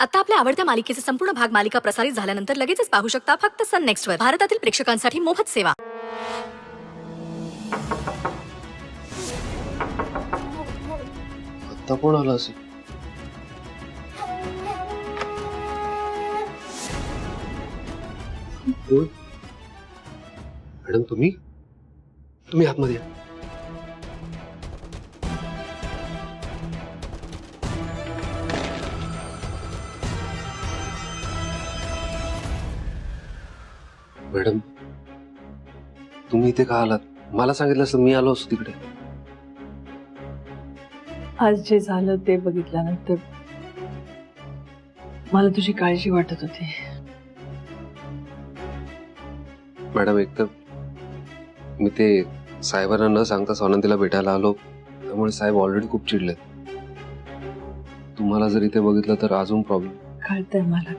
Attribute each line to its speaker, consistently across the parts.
Speaker 1: आता आपल्या आवडत्या मालिकेचे संपूर्ण भाग मालिका प्रसारित झाल्यानंतर लगेचच पाहू शकता फक्त सन नेक्स्ट वर. भारतातील प्रेक्षकांसाठी मोफत सेवा.
Speaker 2: आता कोण आला असेल? कोण? मॅडम तुम्ही तुम्ही आतमध्ये या. मॅडम तुम्ही इथे का आलात? मला सांगितलं असतं मी आलो असतो तिकडे.
Speaker 3: आज जे झालं ते बघितल्यानंतर मला तुझी काळजी वाटत होती.
Speaker 2: मॅडम एकतर मी ते साहेबांना न सांगता स्वानंदीला भेटायला आलो, त्यामुळे साहेब ऑलरेडी खूप चिडले. तुम्हाला जर इथे बघितलं तर अजून प्रॉब्लेम.
Speaker 3: कळतंय मला.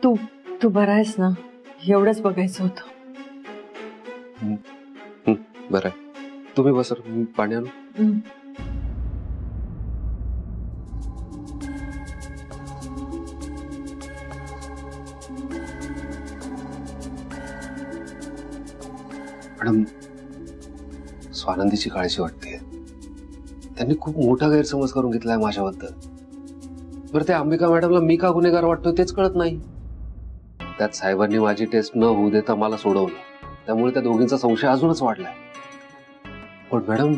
Speaker 3: तू तू बरा आहेस ना? एवढंच बघायचं होतं.
Speaker 2: बरं आहे. तुम्ही बसा, मी पाणी आणू. मॅडम स्वानंदीची काळजी वाटते. त्यांनी खूप मोठा गैरसमज करून घेतलाय माझ्याबद्दल. बरं ते अंबिका मॅडमला मी का गुन्हेगार वाटतो तेच कळत नाही. त्यात साहेबांनी माझी टेस्ट न होऊ देता मला सोडवलं, त्यामुळे त्या दोघींचा संशय अजूनच वाढलाय. पण मॅडम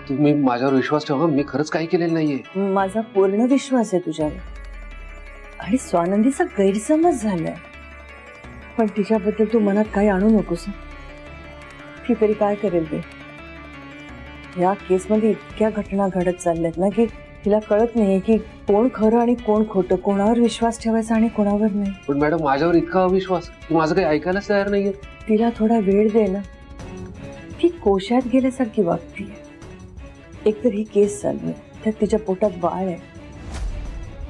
Speaker 2: तुम्ही माझ्यावर विश्वास ठेवा, मी खरंच काही केलेलं नाहीये.
Speaker 3: माझा पूर्ण विश्वास आहे तुझ्यावर. आणि स्वानंदीचा गैरसमज झालाय, पण तिच्याबद्दल तू मनात काही आणू नकोस. ती तरी काय करेल बे? या केसमध्ये इतक्या घटना घडत चालल्यात ना की तिला कळत नाहीये की कोण खरं आणि कोण खोटं, कोणावर विश्वास ठेवायचा आणि कोणावर नाही.
Speaker 2: पण मॅडम माझ्यावर इतका अविश्वास की माझं काही ऐकायलाच तयार नाहीये.
Speaker 3: तिला थोडा वेळ दे ना. ती कोशात गेल्यासारखी वागतीये. एकतर ही केस चालू आहे, त्यात तिच्या पोटात बाळ आहे.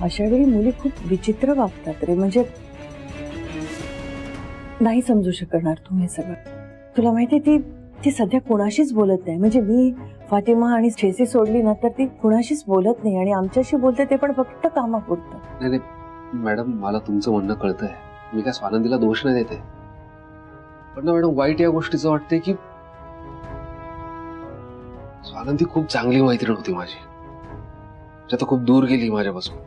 Speaker 3: अशा वेळी मुली खूप विचित्र वागतात रे. म्हणजे नाही समजू शकणार तू हे सगळं. तुला माहितीये ती सध्या कोणाशीच बोलत नाही. म्हणजे मी फातिमा आणि ठेसी सोडली ना तर ती कुणाशीच बोलत नाही, आणि आमच्याशी बोलते ते पण फक्त कामापुरतं.
Speaker 2: नाही नाही मॅडम, मला तुमचं म्हणणं कळतंय. मी काय स्वानंदीला दोष नाही देते, पण ना मॅडम वाईट या गोष्टीचं वाटतंय की स्वानंदी खूप चांगली मैत्रीण होती माझी, जी आता खूप दूर गेली माझ्यापासून.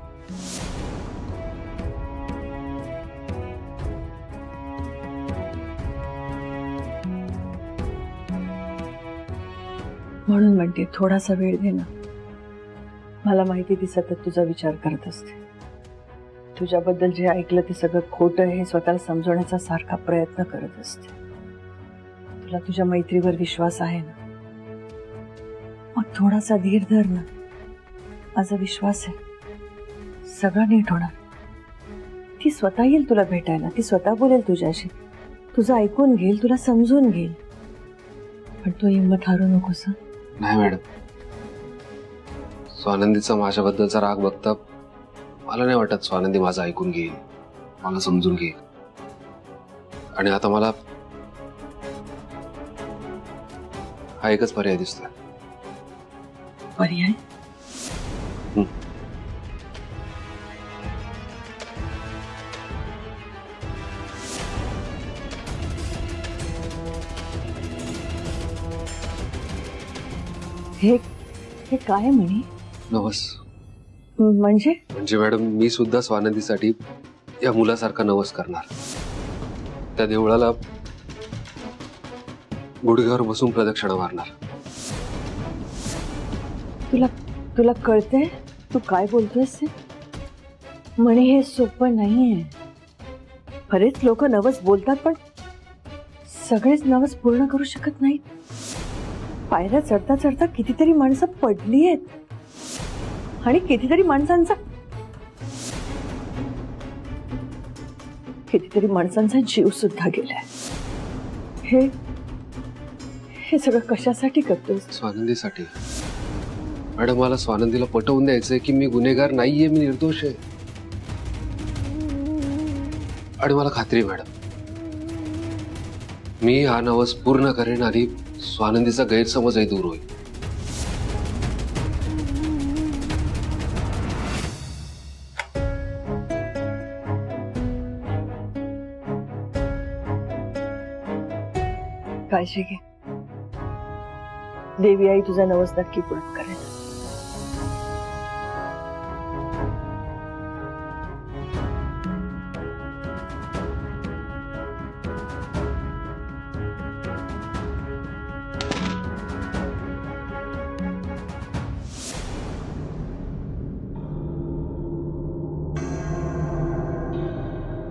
Speaker 3: म्हणून म्हणते थोडासा वेळ दे ना. मला माहिती ती सतत तुझा विचार करत असते. तुझ्याबद्दल जे ऐकलं ते सगळं खोटं हे स्वतःला समजवण्याचा सारखा प्रयत्न करत असते. तुला तुझ्या मैत्रीवर विश्वास आहे ना? मग थोडासा धीर धर ना. माझा विश्वास आहे सगळं नीट होणार. ती स्वतः येईल तुला भेटायला. ती स्वतः बोलेल तुझ्याशी, तुझं ऐकून घेईल, तुला समजून घेईल. पण तू हिंमत हारू नकोस.
Speaker 2: नाही मॅडम, स्वानंदीचा माझ्याबद्दलचा राग बघता मला नाही वाटत स्वानंदी माझं ऐकून घेईल, मला समजून घेईल. आणि आता मला हा एकच पर्याय दिसतोय.
Speaker 3: पर्याय? हे काय म्हणे?
Speaker 2: नवस.
Speaker 3: म्हणजे
Speaker 2: मॅडम मी सुद्धा स्वानंदीसाठी या मुलासारखा नवस करणार. त्या देवळाला गुडघ्यावर बसून प्रदक्षिणा मारणार.
Speaker 3: तुला कळतंय तू काय बोलतोयस? म्हणे हे सोपं नाहीये. बरेच लोक नवस बोलतात पण सगळेच नवस पूर्ण करू शकत नाहीत. पायऱ्या चढता चढता कितीतरी माणसं पडली आहेत, आणि कितीतरी माणसांचा जीव सुद्धा गेलाय. हे सगळं कशासाठी करतोय?
Speaker 2: स्वानंदीसाठी. मॅडम मला स्वानंदीला पटवून द्यायचंय की मी गुन्हेगार नाहीये, मी निर्दोष आहे. आणि मला खात्री आहे मॅडम, मी हा नवस पूर्ण करेन आणि स्वानंदीचा गैरसमजही दूर होईल.
Speaker 3: काळजी घे. देवी आई तुझा नवस नक्की पूर्ण करेल.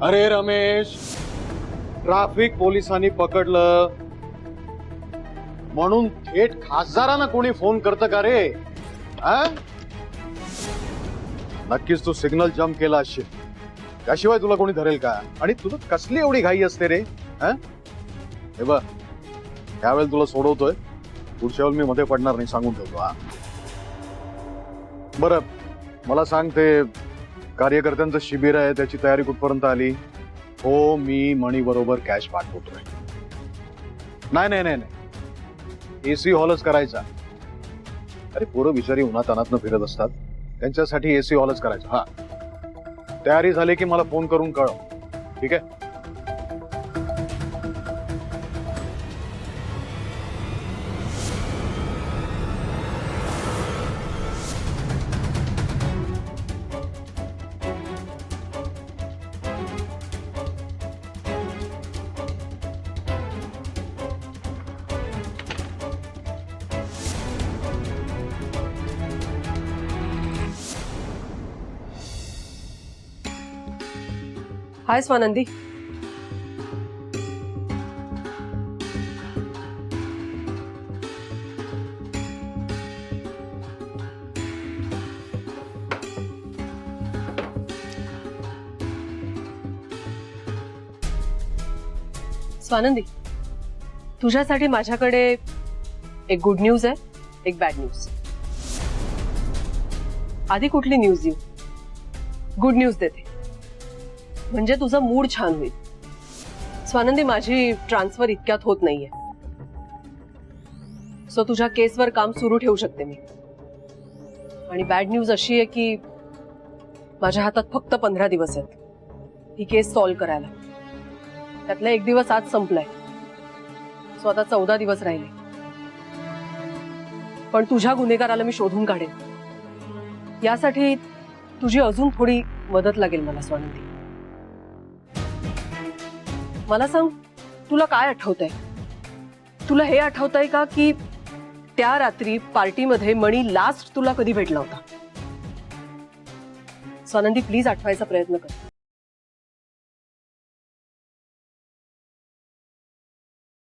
Speaker 4: अरे रमेश, ट्रॅफिक पोलिसांनी पकडलं म्हणून थेट खासदारांना कोणी फोन करतं का रे? हा? नक्कीच तू सिग्नल जम्प केला असशील, त्याशिवाय तुला कोणी धरेल का? आणि तुला कसली एवढी घाई असते रे? हा? हे बघ, त्यावेळेला तुला सोडवतोय, पुढच्या वेळेला मी मध्ये पडणार नाही, सांगून ठेवतो. हा, बरं मला सांग, ते कार्यकर्त्यांचं शिबिर आहे त्याची तयारी कुठपर्यंत आली? हो, मी मणी बरोबर कॅश पाठवतोय. नाही नाही नाही नाही, एसी हॉलच करायचा. अरे पोरं बिचारी उन्हातानातनं फिरत असतात, त्यांच्यासाठी एसी हॉलच करायचा. हा, तयारी झाली की मला फोन करून कळव, ठीक आहे?
Speaker 5: हाय स्वानंदी. स्वानंदी, तुझ्यासाठी माझ्याकडे एक गुड न्यूज आहे, एक बॅड न्यूज. आधी कुठली न्यूज देऊ? गुड न्यूज देते, म्हणजे तुझा मूड छान होईल. स्वानंदी, माझी ट्रान्सफर इतक्यात होत नाहीये, सो तुझ्या केसवर काम सुरू ठेवू शकते मी. आणि बॅड न्यूज अशी आहे की माझ्या हातात फक्त 15 दिवस आहेत ही केस सॉल्व्ह करायला. त्यातला 1 दिवस आज संपलाय, सो आता 14 दिवस राहिले. पण तुझ्या गुन्हेगाराला मी शोधून काढेन, यासाठी तुझी अजून थोडी मदत लागेल मला. स्वानंदी, मला सांग, तुला काय आठवतंय? तुला हे आठवतंय का की त्या रात्री पार्टीमध्ये मणी लास्ट तुला कधी भेटला होता? स्वानंदी, प्लीज आठवायचा प्रयत्न कर.